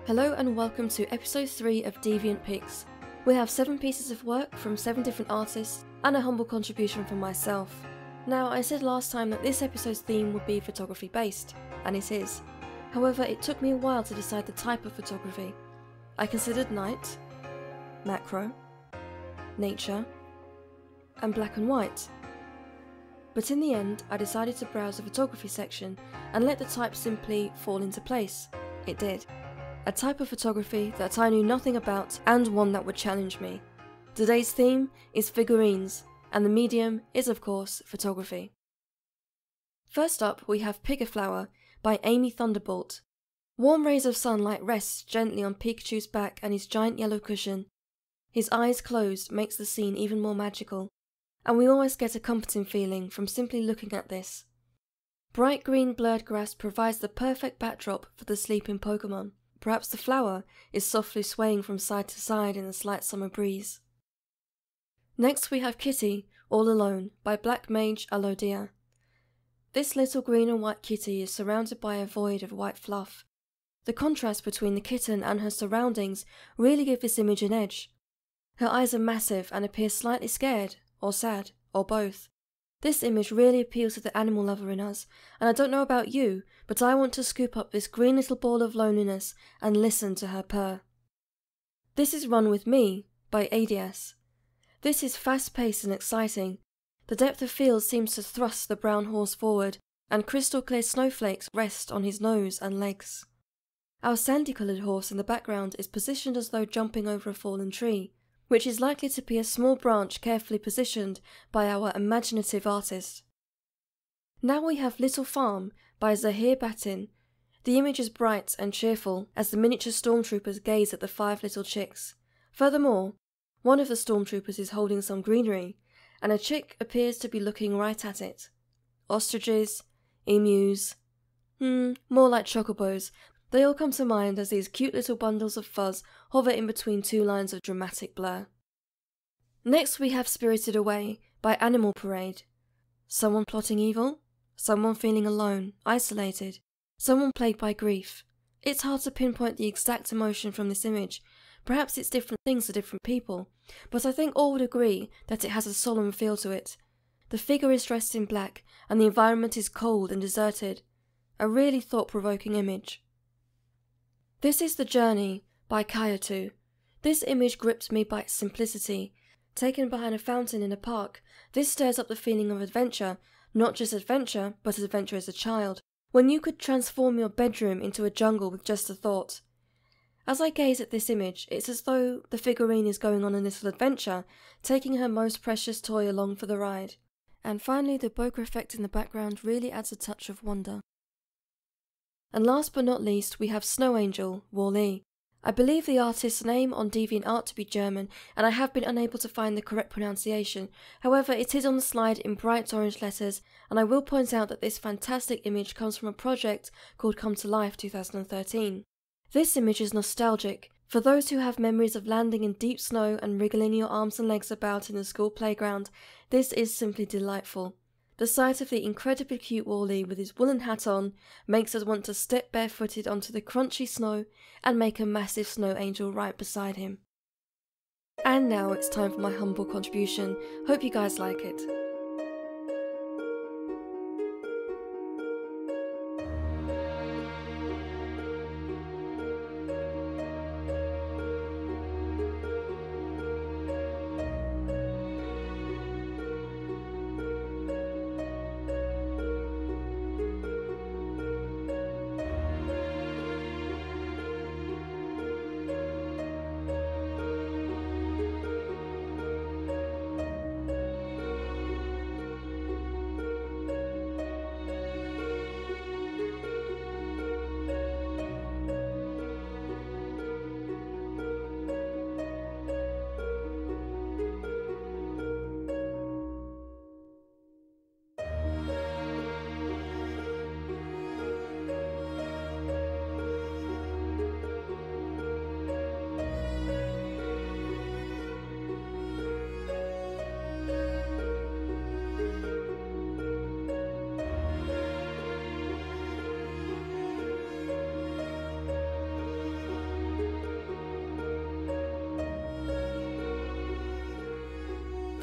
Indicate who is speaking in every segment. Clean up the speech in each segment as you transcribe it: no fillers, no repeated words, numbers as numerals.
Speaker 1: Hello and welcome to episode 3 of Deviant Picks. We have 7 pieces of work from 7 different artists and a humble contribution from myself. Now, I said last time that this episode's theme would be photography based, and it is. However, it took me a while to decide the type of photography. I considered night, macro, nature, and black and white. But in the end, I decided to browse the photography section and let the type simply fall into place. It did. A type of photography that I knew nothing about and one that would challenge me. Today's theme is figurines, and the medium is of course photography. First up we have Pigaflower by Amy Thunderbolt. Warm rays of sunlight rest gently on Pikachu's back and his giant yellow cushion. His eyes closed makes the scene even more magical, and we always get a comforting feeling from simply looking at this. Bright green blurred grass provides the perfect backdrop for the sleeping Pokemon. Perhaps the flower is softly swaying from side to side in the slight summer breeze. Next we have Kitty, All Alone, by Black Mage Alodia. This little green and white kitty is surrounded by a void of white fluff. The contrast between the kitten and her surroundings really give this image an edge. Her eyes are massive and appear slightly scared, or sad, or both. This image really appeals to the animal lover in us, and I don't know about you, but I want to scoop up this green little ball of loneliness and listen to her purr. This is Run With Me by ADS. This is fast-paced and exciting. The depth of field seems to thrust the brown horse forward, and crystal-clear snowflakes rest on his nose and legs. Our sandy-coloured horse in the background is positioned as though jumping over a fallen tree, which is likely to be a small branch carefully positioned by our imaginative artist. Now we have Little Farm by Zahir Batin. The image is bright and cheerful as the miniature stormtroopers gaze at the 5 little chicks. Furthermore, one of the stormtroopers is holding some greenery, and a chick appears to be looking right at it. Ostriches, emus, more like chocobos. They all come to mind as these cute little bundles of fuzz hover in between 2 lines of dramatic blur. Next we have Spirited Away by Animal Parade. Someone plotting evil? Someone feeling alone, isolated? Someone plagued by grief? It's hard to pinpoint the exact emotion from this image. Perhaps it's different things to different people, but I think all would agree that it has a solemn feel to it. The figure is dressed in black and the environment is cold and deserted. A really thought-provoking image. This is The Journey by Kayatu. This image gripped me by its simplicity. Taken behind a fountain in a park, this stirs up the feeling of adventure, not just adventure, but adventure as a child, when you could transform your bedroom into a jungle with just a thought. As I gaze at this image, it's as though the figurine is going on a little adventure, taking her most precious toy along for the ride. And finally, the bokeh effect in the background really adds a touch of wonder. And last but not least, we have Snow Angel, Wall-E. I believe the artist's name on DeviantArt to be German, and I have been unable to find the correct pronunciation. However, it is on the slide in bright orange letters, and I will point out that this fantastic image comes from a project called Come to Life 2013. This image is nostalgic. For those who have memories of landing in deep snow and wriggling your arms and legs about in the school playground, this is simply delightful. The sight of the incredibly cute Wall-E with his woolen hat on makes us want to step barefooted onto the crunchy snow and make a massive snow angel right beside him. And now it's time for my humble contribution. Hope you guys like it.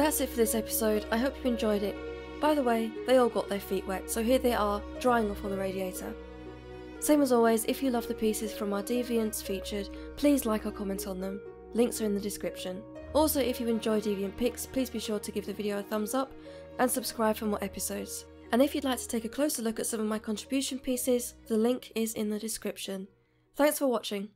Speaker 1: That's it for this episode. I hope you enjoyed it. By the way, they all got their feet wet, so here they are, drying off on the radiator. Same as always, if you love the pieces from our Deviants featured, please like or comment on them. Links are in the description. Also, if you enjoy Deviant Picks, please be sure to give the video a thumbs up and subscribe for more episodes. And if you'd like to take a closer look at some of my contribution pieces, the link is in the description. Thanks for watching.